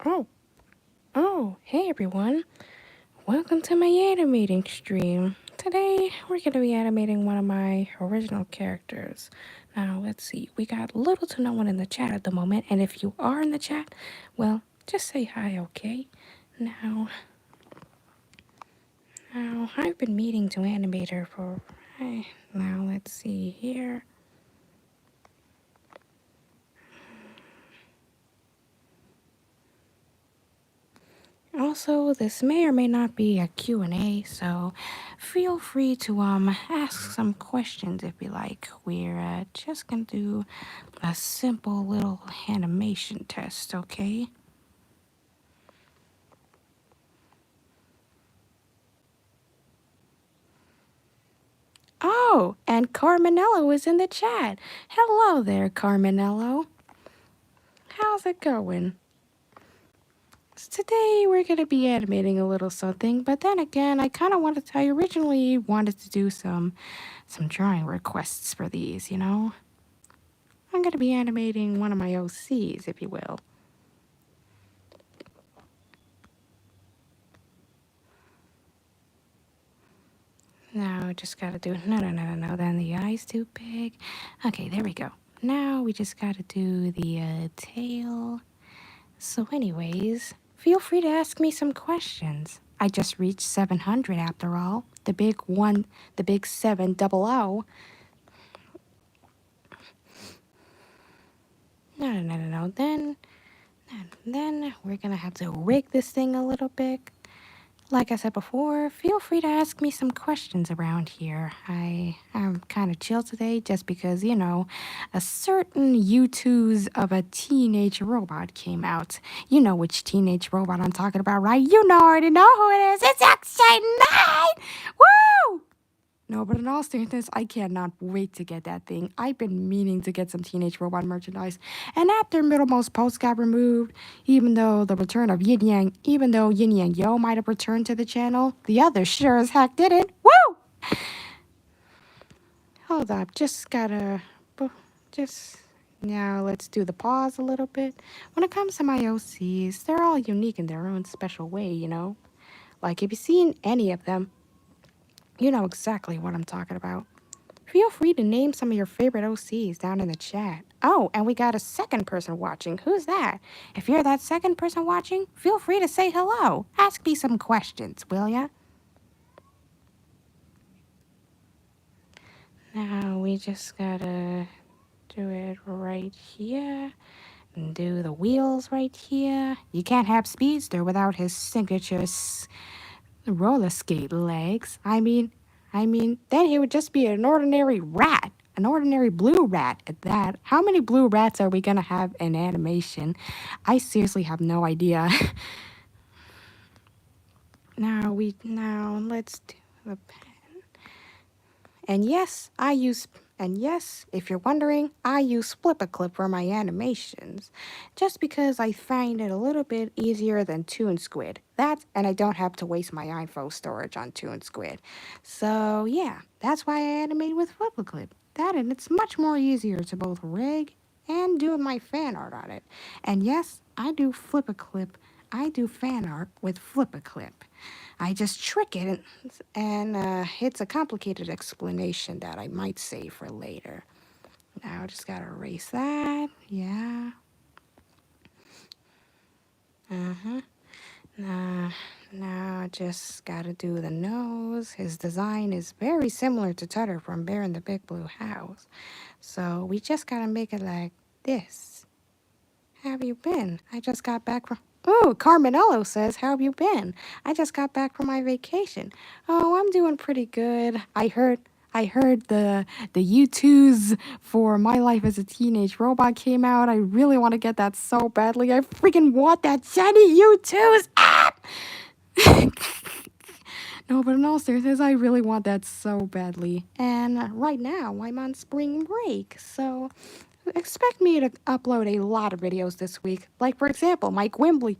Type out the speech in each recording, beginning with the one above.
Oh, hey everyone. Welcome to my animating stream. Today, we're going to be animating one of my original characters. Now, let's see. We got little to no one in the chat at the moment, and if you are in the chat, well, just say hi, okay? Now, I've been meaning to animate her for... Now, let's see here. Also, this may or may not be a Q&A, so feel free to ask some questions if you like. We're just gonna do a simple little animation test, okay? Oh, and Carmenello is in the chat. Hello there, Carmenello. How's it going? Today we're gonna be animating a little something, but then again, I originally wanted to do some drawing requests for these, you know? I'm gonna be animating one of my OCs, if you will. Now, just gotta do, no, then the eye's too big. Okay, there we go. Now we just gotta do the tail. So anyways, feel free to ask me some questions. I just reached 700 after all. The big 700. No. Then we're gonna have to rig this thing a little bit. Like I said before, feel free to ask me some questions around here. I'm kind of chill today just because, you know, a certain YouTube's of a teenage robot came out. You know which teenage robot I'm talking about, right? You know, already know who it is. It's X-Nine! Woo! No, but in all seriousness, I cannot wait to get that thing. I've been meaning to get some Teenage Robot merchandise. And after Middlemost Post got removed, even though Yin Yang Yo might have returned to the channel, the others sure as heck didn't. Woo! Hold up, now let's do the pause a little bit. When it comes to my OCs, they're all unique in their own special way, you know? Like, if you've seen any of them, you know exactly what I'm talking about. Feel free to name some of your favorite OCs down in the chat. Oh, and we got a second person watching. Who's that? If you're that second person watching, feel free to say hello. Ask me some questions, will ya? Now we just gotta do it right here. And do the wheels right here. You can't have Speedster without his signature roller skate legs. I mean, then he would just be an ordinary rat. An ordinary blue rat at that. How many blue rats are we gonna have in animation? I seriously have no idea. Now let's do the pen. And yes, if you're wondering, I use Flip-A-Clip for my animations, just because I find it a little bit easier than ToonSquid. And I don't have to waste my info storage on ToonSquid. So yeah, that's why I animate with Flip-A-Clip. And it's much more easier to both rig and do my fan art on it. And yes, I do fan art with Flip-A-Clip. I just trick it, and it's a complicated explanation that I might save for later. Now I just gotta erase that. Yeah. Now I just gotta do the nose. His design is very similar to Tutter from Bear in the Big Blue House. So we just gotta make it like this. How have you been? I just got back from... Oh, Carmenello says, how have you been? I just got back from my vacation. Oh, I'm doing pretty good. I heard the U2s for My Life as a Teenage Robot came out. I really want to get that so badly. I freaking want that shiny U2s app! No, but in all seriousness, I really want that so badly. And right now, I'm on spring break, so expect me to upload a lot of videos this week. Like for example, Mike Wembley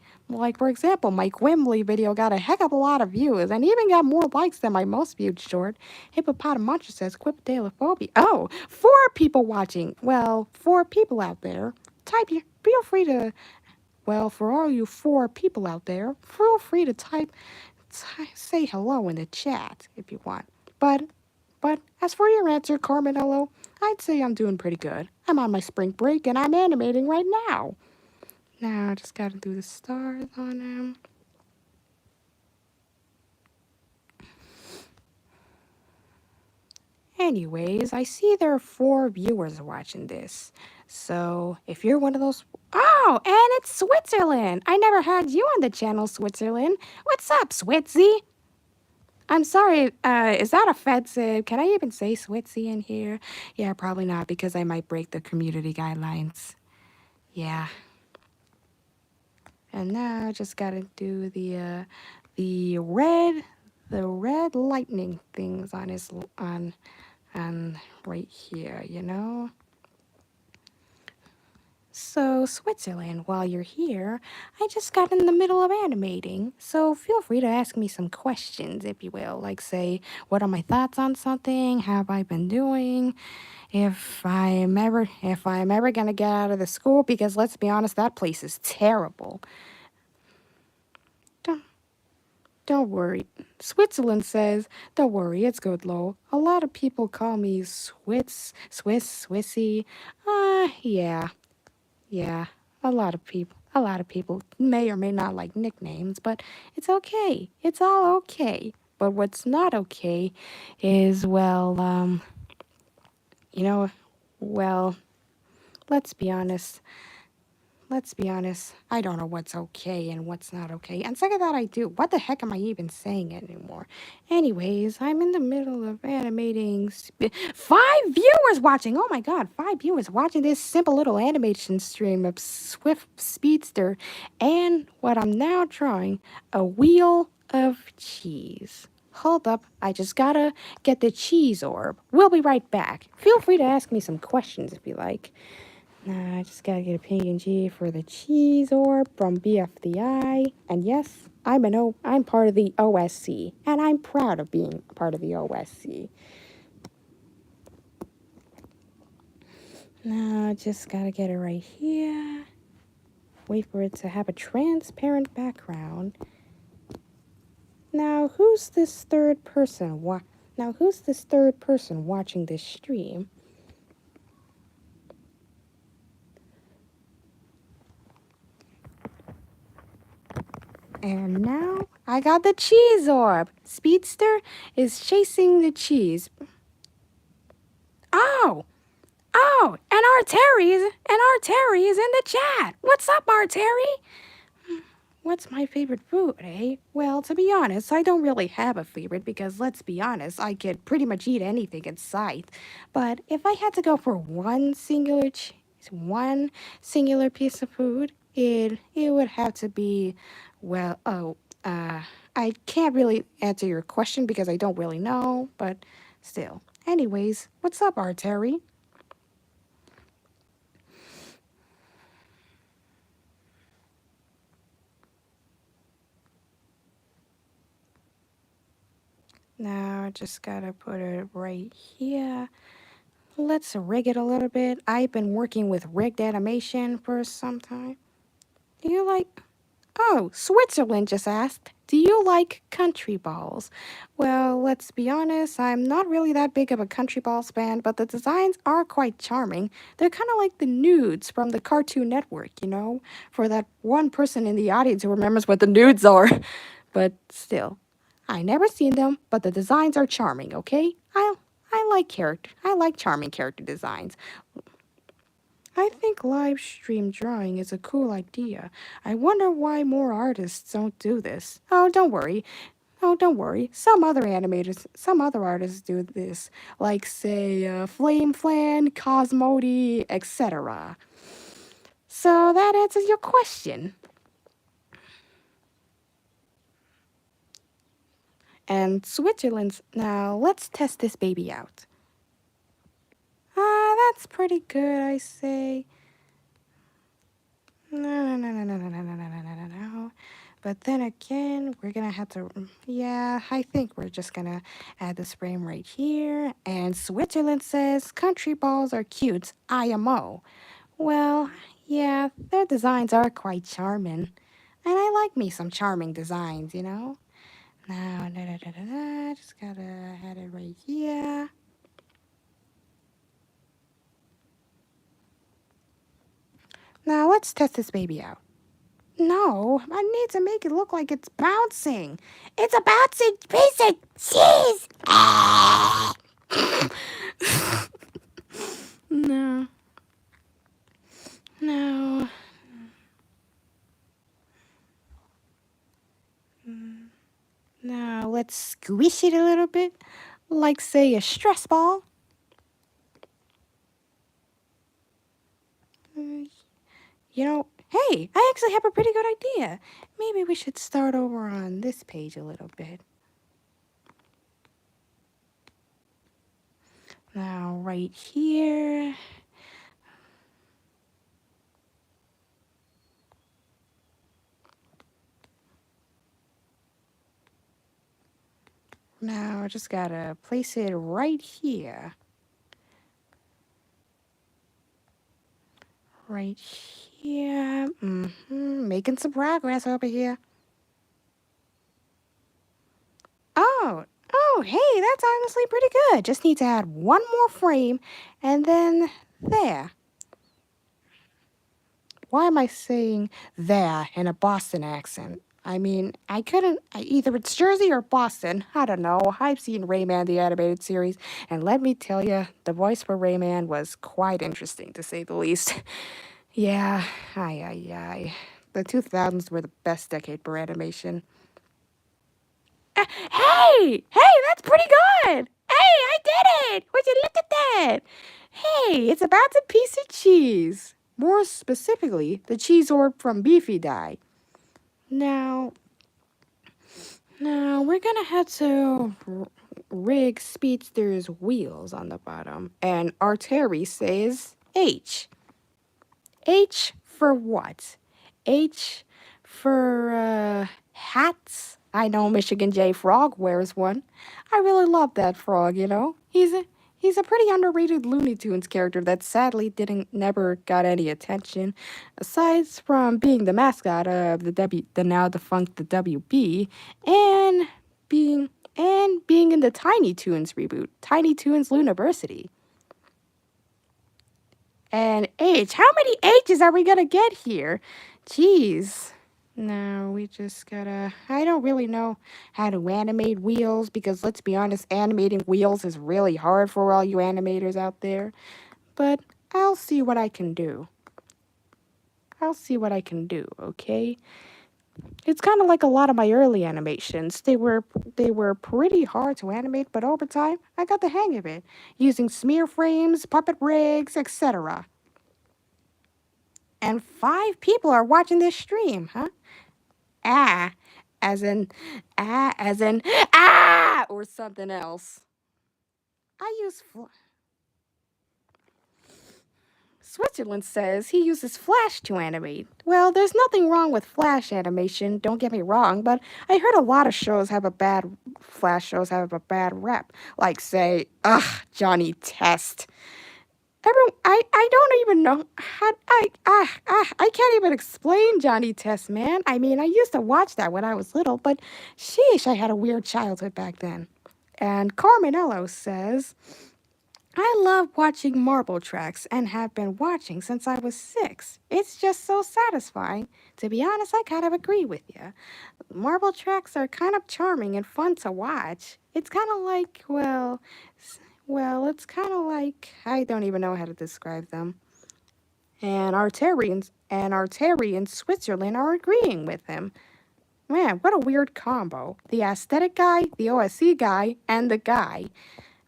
video got a heck of a lot of views and even got more likes than my most viewed short. Hippopotamuncher says quipedalophobia. Oh, 4 people watching. Well, 4 people out there. Feel free to Well, for all you 4 people out there, feel free to say hello in the chat if you want. But as for your answer, Carmenello, I'd say I'm doing pretty good. I'm on my spring break and I'm animating right now. Now I just gotta do the stars on him. Anyways, I see there are 4 viewers watching this. So if you're one of those. Oh, and it's Switzerland! I never had you on the channel, Switzerland. What's up, Switzy? I'm sorry, is that offensive? Can I even say Switzy in here? Yeah, probably not because I might break the community guidelines. Yeah. And now I just gotta do the red lightning things on his on right here, you know? So, Switzerland, while you're here, I just got in the middle of animating, so feel free to ask me some questions, if you will. Like, say, what are my thoughts on something? How have I been doing? If I'm ever gonna get out of the school, because let's be honest, that place is terrible. Don't, don't worry. Switzerland says, don't worry, it's good, Lo. A lot of people call me Swissy. Yeah. Yeah, a lot of people may or may not like nicknames, but it's okay. It's all okay. But what's not okay is, well, you know, well, let's be honest. Let's be honest. I don't know what's okay and what's not okay. And second that I do. What the heck am I even saying anymore? Anyways, I'm in the middle of animating. 5 viewers watching. Oh my god, 5 viewers watching this simple little animation stream of Swift Speedster. And what I'm now drawing, a wheel of cheese. Hold up, I just gotta get the cheese orb. We'll be right back. Feel free to ask me some questions if you like. Now I just gotta get a PNG for the cheese orb from BFDI. And yes, I'm part of the OSC, and I'm proud of being a part of the OSC. Now I just gotta get it right here. Wait for it to have a transparent background. Now who's this third person watching this stream? And now I got the cheese orb. Speedster is chasing the cheese. Oh, and Arteri is in the chat. What's up, Arteri? What's my favorite food, eh? Well, to be honest, I don't really have a favorite because let's be honest, I could pretty much eat anything in sight. But if I had to go for one singular piece of food, it would have to be, well, I can't really answer your question because I don't really know, but still. Anyways, what's up, Arteri? Now I just gotta put it right here. Let's rig it a little bit. I've been working with rigged animation for some time. Do you like... Oh, Switzerland just asked, do you like country balls? Well, let's be honest, I'm not really that big of a country balls fan, but the designs are quite charming. They're kind of like the nudes from the Cartoon Network, you know? For that one person in the audience who remembers what the nudes are. But still, I never seen them, but the designs are charming, okay? I like charming character designs. I think live stream drawing is a cool idea. I wonder why more artists don't do this. Oh, don't worry. Oh, don't worry. Some other artists do this, like say Flame Flan, Cosmodi, etc. So that answers your question. And Switzerland's now let's test this baby out. That's pretty good, I say. No. But then again, we're gonna have to, yeah, I think we're just gonna add this frame right here. And Switzerland says, country balls are cute, IMO. Well, Yeah, their designs are quite charming. And I like me some charming designs, you know? Now, just gotta have it right here. Now, let's test this baby out. No, I need to make it look like it's bouncing. It's a bouncing piece of cheese! No, no. Now, let's squish it a little bit, like, say, a stress ball. Uh, You know, hey, I actually have a pretty good idea. Maybe we should start over on this page a little bit. Now, right here. Now, I just gotta place it right here. Right here. Making some progress over here. Oh, hey, that's honestly pretty good. Just need to add one more frame, and then there. Why am I saying there in a Boston accent? I mean, either it's Jersey or Boston. I don't know. I've seen Rayman the animated series, and let me tell you, the voice for Rayman was quite interesting, to say the least. Yeah, ay. The 2000s were the best decade for animation. Hey, that's pretty good. Hey, I did it. Would you look at that? Hey, it's about a piece of cheese. More specifically, the cheese orb from Beefy Die. Now, we're gonna have to rig Speedster's wheels on the bottom, and Arteri says H. H for what? H for hats. I know Michigan J Frog wears one. I really love that frog, you know. He's a pretty underrated Looney Tunes character that sadly didn't never got any attention, aside from being the mascot of the now defunct the WB, and being in the Tiny Toons reboot, Tiny Toons Looniversity. And H. How many H's are we gonna get here? Jeez. No, we just gotta. I don't really know how to animate wheels because let's be honest, animating wheels is really hard for all you animators out there. But I'll see what I can do. Okay? It's kind of like a lot of my early animations. They were pretty hard to animate, but over time, I got the hang of it, using smear frames, puppet rigs, etc. And 5 people are watching this stream, huh? Ah, as in, as in, or something else. I use Switzerland says he uses Flash to animate. Well, there's nothing wrong with Flash animation, don't get me wrong, but I heard a lot of Flash shows have a bad rep. Like, say, Johnny Test. I don't even know how I can't even explain Johnny Test, man. I mean, I used to watch that when I was little, but sheesh, I had a weird childhood back then. And Carmenello says, I love watching marble tracks and have been watching since I was 6. It's just so satisfying. To be honest, I kind of agree with you. Marble tracks are kind of charming and fun to watch. It's kind of like, it's kind of like I don't even know how to describe them. And Arteri in Switzerland are agreeing with him. Man, what a weird combo. The aesthetic guy, the OSC guy, and the guy.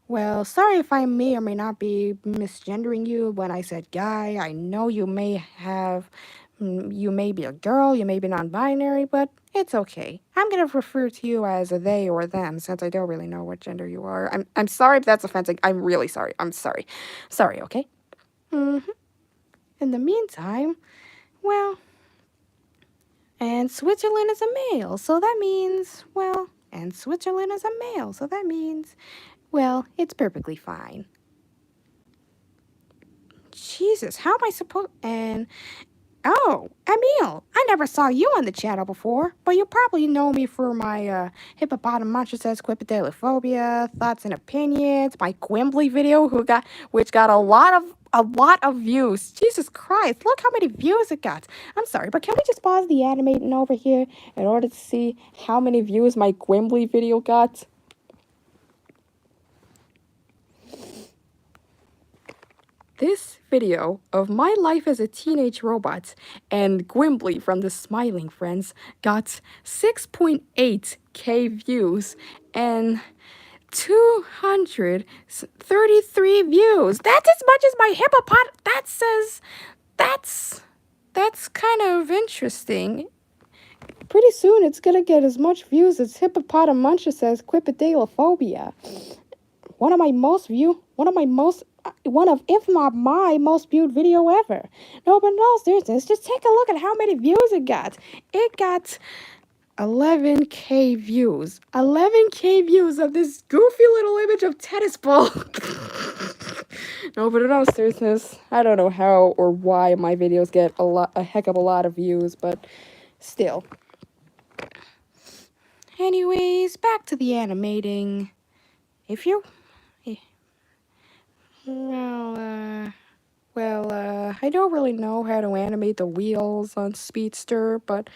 Well, sorry if I may or may not be misgendering you when I said guy. I know you may be a girl, you may be non-binary, but it's okay. I'm gonna refer to you as a they or them since I don't really know what gender you are. I'm sorry if that's offensive. I'm really sorry. I'm sorry. Sorry, okay? Mm-hmm. In the meantime, well, and Switzerland is a male, so that means, it's perfectly fine. Jesus, how am I supposed... And... Oh, Emil, I never saw you on the channel before, but you probably know me for my hippopotamonstrous quipedalophobia, thoughts and opinions, my Quimbly video which got a lot of views. Jesus Christ, look how many views it got. I'm sorry, but can we just pause the animating over here in order to see how many views my Quimbly video got? This video of my life as a teenage robot and Gwimbly from the Smiling Friends got 6.8k views and 233 views. That's as much as my that's kind of interesting. Pretty soon it's gonna get as much views as hippopotamonstrous as quipedalophobia. One of, if not my most viewed video ever. No, but in all seriousness, just take a look at how many views it got. It got 11k views. 11k views of this goofy little image of tennis ball. No, but in all seriousness, I don't know how or why my videos get a heck of a lot of views, but still. Anyways, back to the animating. I don't really know how to animate the wheels on Speedster, but,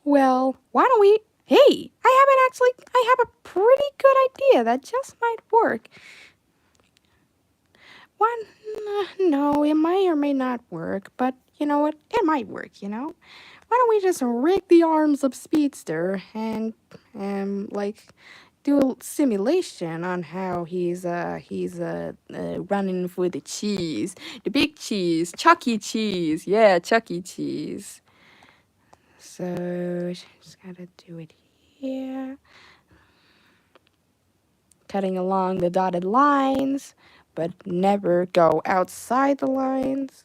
well, why don't we... Hey, I have a pretty good idea that just might work. No, it may or may not work, but you know what? It might work, you know? Why don't we just rig the arms of Speedster and, like... do a simulation on how he's running for the cheese, the big cheese, Chuck E. Cheese, yeah, Chuck E. Cheese. So just gotta do it here, cutting along the dotted lines, but never go outside the lines.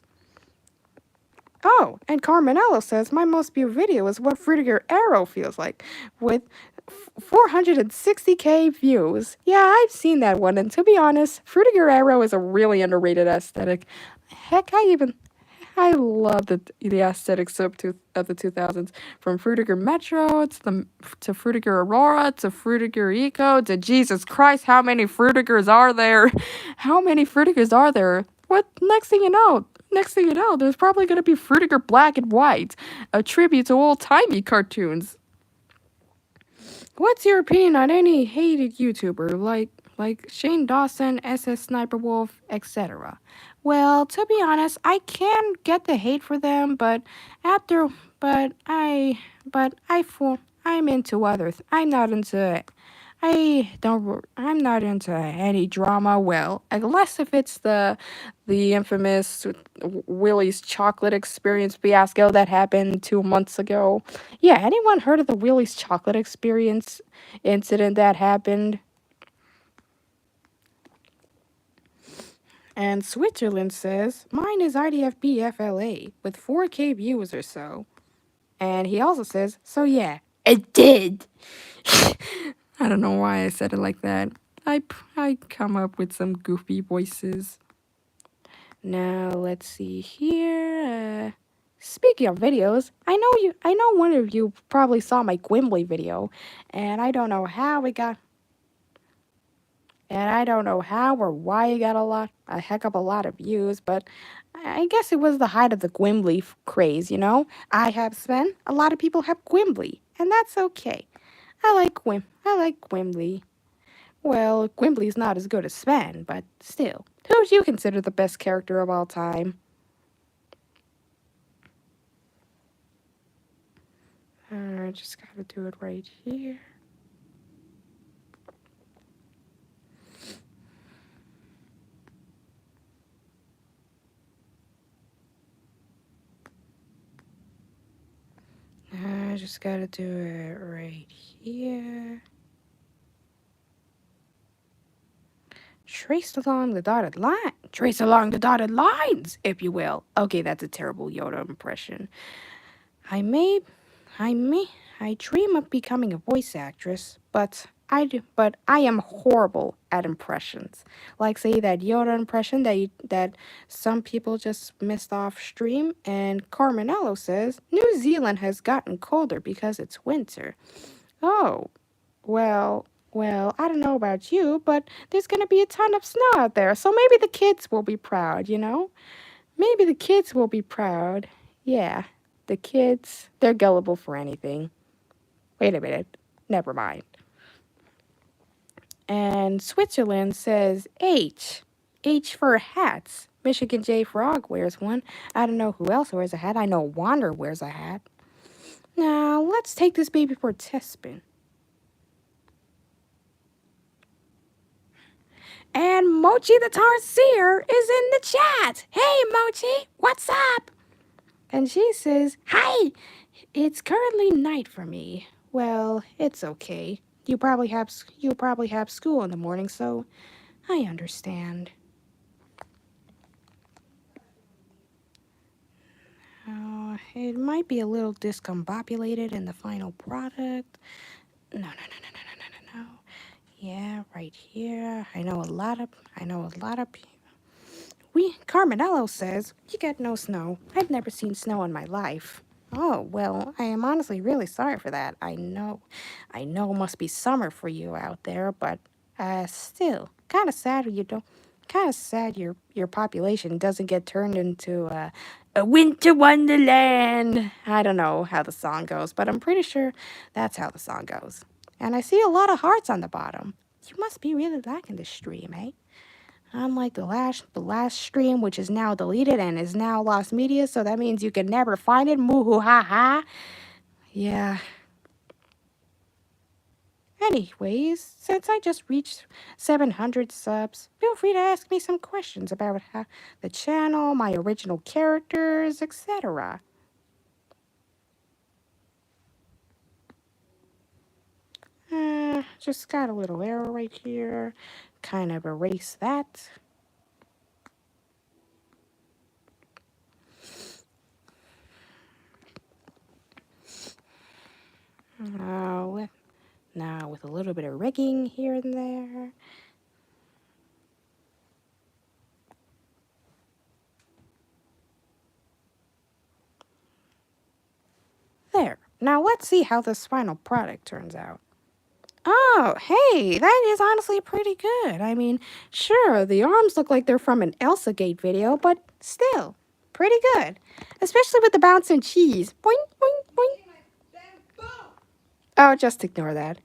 Oh, and Carmenello says my most viewed video is what Fruitiger Arrow feels like, with 460k views. Yeah, I've seen that one, and to be honest, Fruitiger Arrow is a really underrated aesthetic. Heck, I love the aesthetics of the 2000s, from Fruitiger Metro to Fruitiger Aurora to Fruitiger Eco to Jesus Christ, how many Fruitigers are there? How many Fruitigers are there? What next thing you know, there's probably gonna be Fruitiger Black and White, a tribute to old-timey cartoons. What's your opinion on any hated YouTuber like Shane Dawson, SS Sniper Wolf, etc.? Well, to be honest, I can get the hate for them, I'm into I'm not into any drama, well, unless if it's the infamous Willie's chocolate experience fiasco that happened 2 months ago. Yeah, anyone heard of the Willie's chocolate experience incident that happened? And Switzerland says, mine is IDFBFLA with 4k views or so. And he also says, so yeah, it did. I don't know why I said it like that. I come up with some goofy voices. Now, let's see here. Speaking of videos, I know one of you probably saw my Gwimbly video, and I don't know how or why it got a heck of a lot of views, but I guess it was the height of the Gwimbly craze, you know? I have Sven, a lot of people have Gwimbly, and that's okay. I like Gwimbly. Well, Gwimbly's not as good as Sven, but still. Who do you consider the best character of all time? I just gotta do it right here. I just gotta do it right here. Trace along the dotted lines, if you will. Okay, that's a terrible Yoda impression. I dream of becoming a voice actress, but but I am horrible at impressions. Like say that Yoda impression that some people just missed off stream. And Carmenello says New Zealand has gotten colder because it's winter. Oh, well, I don't know about you, but there's gonna be a ton of snow out there, so maybe the kids will be proud, you know? Maybe the kids will be proud. Yeah, the kids, they're gullible for anything. Wait a minute, never mind. And Switzerland says H. H for hats. Michigan J Frog wears one. I don't know who else wears a hat. I know Wander wears a hat. Now, let's take this baby for a test spin. And Mochi the Tarsier is in the chat. Hey, Mochi, what's up? And she says, hi, it's currently night for me. Well, it's okay. You probably have school in the morning, so I understand. It might be a little discombobulated in the final product. No. Yeah, right here. I know a lot of people. Carmenello says, you get no snow. I've never seen snow in my life. Oh, well, I am honestly really sorry for that. I know it must be summer for you out there, but still, kind of sad your population doesn't get turned into a winter wonderland. I don't know how the song goes, but I'm pretty sure that's how the song goes. And I see a lot of hearts on the bottom. You must be really liking this stream, eh? Unlike the last stream, which is now deleted and is now lost media, so that means you can never find it. Moo ha ha. Yeah. Anyways, since I just reached 700 subs, feel free to ask me some questions about the channel, my original characters, etc. Just got a little error right here. Kind of erase that. Now with a little bit of rigging here and there. There. Now let's see how this final product turns out. Oh, hey, that is honestly pretty good. I mean, sure, the arms look like they're from an Elsa Gate video, but still, pretty good. Especially with the bouncing cheese. Boing, boing, boing. Oh, just ignore that.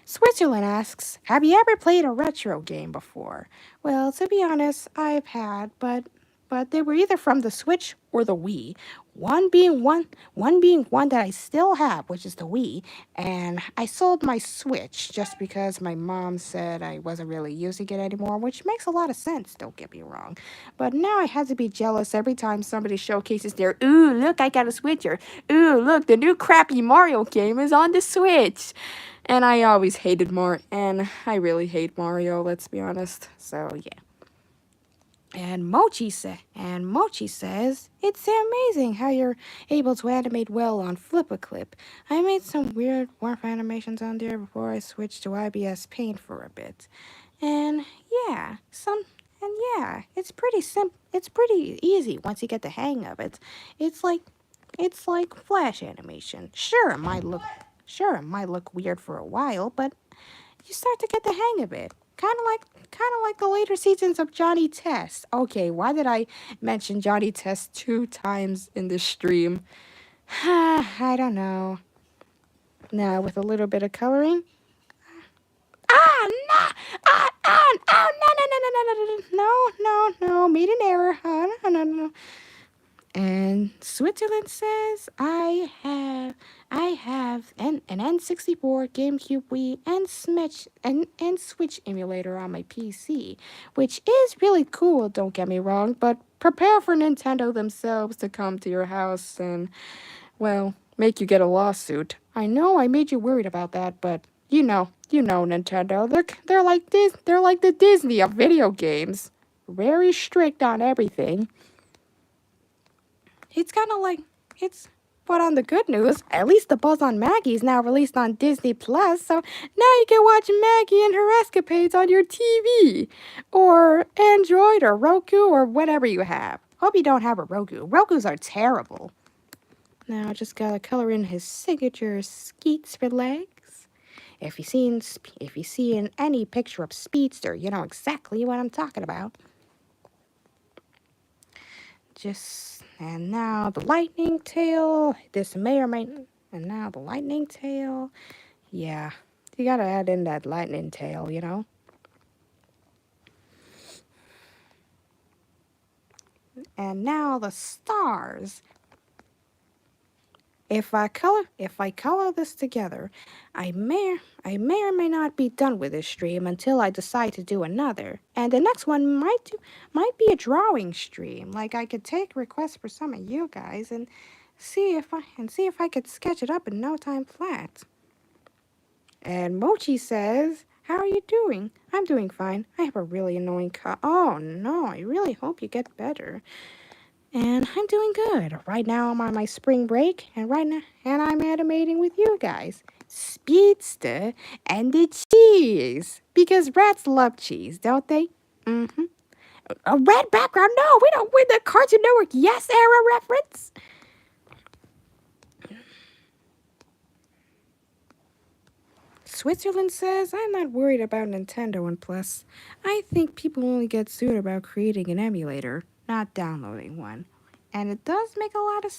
Switzerland asks, have you ever played a retro game before? Well, to be honest, I've had, but they were either from the Switch or the Wii. One being one that I still have, which is the Wii, and I sold my Switch just because my mom said I wasn't really using it anymore, which makes a lot of sense, don't get me wrong. But now I have to be jealous every time somebody showcases their, ooh, look, I got a Switch, or ooh, look, the new crappy Mario game is on the Switch. And I always hated Mario, and I really hate Mario, let's be honest. So, yeah. And Mochi says, it's amazing how you're able to animate well on Flip-a-Clip. I made some weird warp animations on there before I switched to IBS Paint for a bit. And yeah, it's pretty simple. It's pretty easy once you get the hang of it. It's like Flash animation. Sure, it might look weird for a while, but you start to get the hang of it. Kind of like the later seasons of Johnny Test. Okay, why did I mention Johnny Test 2 times in this stream? I don't know. Now, with a little bit of coloring. No, made an error. No. And Switzerland says, I have an N64, GameCube, Wii, and Switch emulator on my PC, which is really cool, don't get me wrong, but prepare for Nintendo themselves to come to your house and, well, make you get a lawsuit. I know I made you worried about that, but you know Nintendo. They're like the Disney of video games. Very strict on everything. It's kind of like But on the good news, at least the Buzz on Maggie is now released on Disney Plus, so now you can watch Maggie and her escapades on your TV, or Android, or Roku, or whatever you have. Hope you don't have a Roku. Rokus are terrible. Now I just gotta color in his signature skeets for legs. If you see in any picture of Speedster, you know exactly what I'm talking about. And now the lightning tail. This may or may. And now the lightning tail. Yeah, you gotta add in that lightning tail, you know. And now the stars. If I color this together, I may or may not be done with this stream until I decide to do another. And the next one might be a drawing stream. Like I could take requests for some of you guys and see if I could sketch it up in no time flat. And Mochi says, "How are you doing?" "I'm doing fine. I have a really annoying cough. Oh no, I really hope you get better." And I'm doing good. Right now I'm on my spring break, and I'm animating with you guys. Speedster and the cheese. Because rats love cheese, don't they? Mm-hmm. A red background? No, we don't win the Cartoon Network Yes era reference. Switzerland says, "I'm not worried about Nintendo and Plus. I think people only get sued about creating an emulator, not downloading one. And it does make a lot of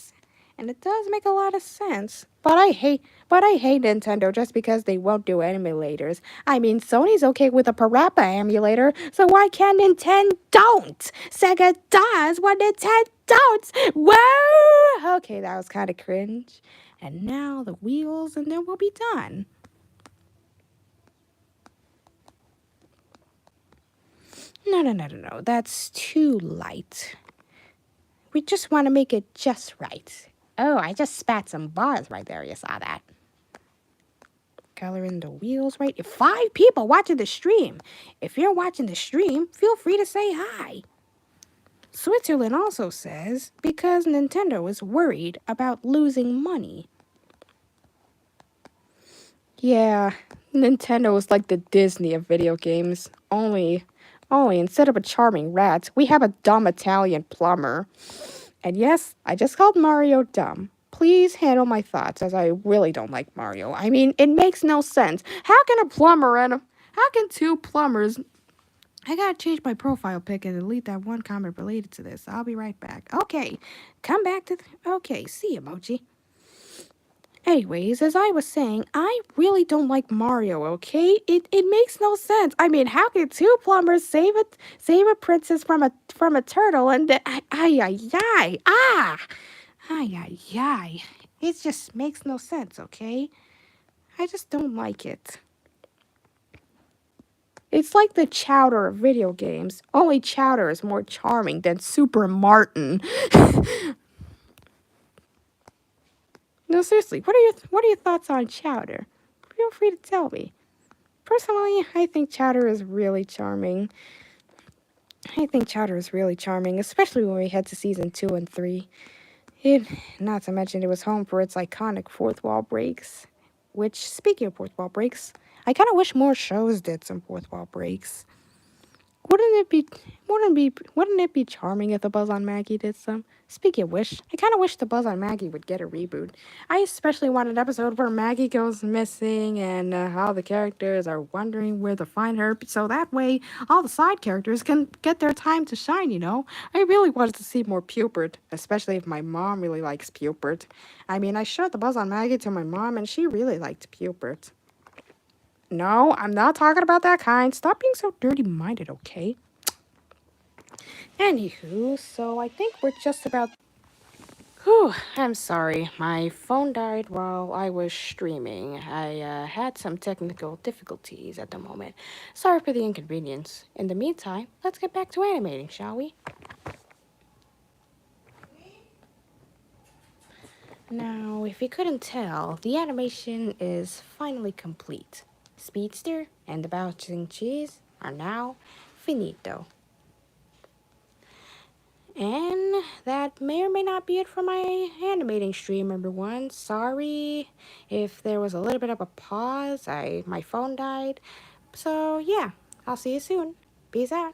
sense. But I hate Nintendo just because they won't do emulators. I mean, Sony's okay with a Parappa emulator, so why can't Nintendo don't? Sega does what Nintendo don't. Whoa! Okay, that was kind of cringe. And now the wheels, and then we'll be done." No. That's too light. We just want to make it just right. Oh, I just spat some bars right there. You saw that. Color in the wheels right. 5 people watching the stream. If you're watching the stream, feel free to say hi. Switzerland also says, because Nintendo is worried about losing money. Yeah, Nintendo is like the Disney of video games. Only instead of a charming rat, we have a dumb Italian plumber. And yes, I just called Mario dumb. Please handle my thoughts, as I really don't like Mario. I mean, it makes no sense. How can two plumbers... I gotta change my profile pic and delete that one comment related to this. I'll be right back. Okay, come back to... Okay, see you, Mochi. Anyways, as I was saying, I really don't like Mario, okay? It makes no sense. I mean, how can 2 plumbers save a princess from a turtle and It just makes no sense, okay? I just don't like it. It's like the Chowder of video games. Only Chowder is more charming than Super Martin. No, seriously, what are your thoughts on Chowder? Feel free to tell me. Personally, I think Chowder is really charming. Especially when we head to season 2 and 3. Not to mention it was home for its iconic fourth wall breaks. Which, speaking of fourth wall breaks, I kind of wish more shows did some fourth wall breaks. Wouldn't it be charming if the Buzz on Maggie did some? Speaking of which, I kind of wish the Buzz on Maggie would get a reboot. I especially want an episode where Maggie goes missing and how the characters are wondering where to find her, so that way all the side characters can get their time to shine, you know? I really wanted to see more Pupert, especially if my mom really likes Pupert. I mean, I showed the Buzz on Maggie to my mom and she really liked Pupert. No, I'm not talking about that kind. Stop being so dirty-minded, okay? Anywho, so I think we're just about... Whew, I'm sorry. My phone died while I was streaming. I had some technical difficulties at the moment. Sorry for the inconvenience. In the meantime, let's get back to animating, shall we? Now, if you couldn't tell, the animation is finally complete. Speedster and the bouncing cheese are now finito. And that may or may not be it for my animating stream, everyone. Sorry if there was a little bit of a pause. My phone died. So yeah, I'll see you soon. Peace out.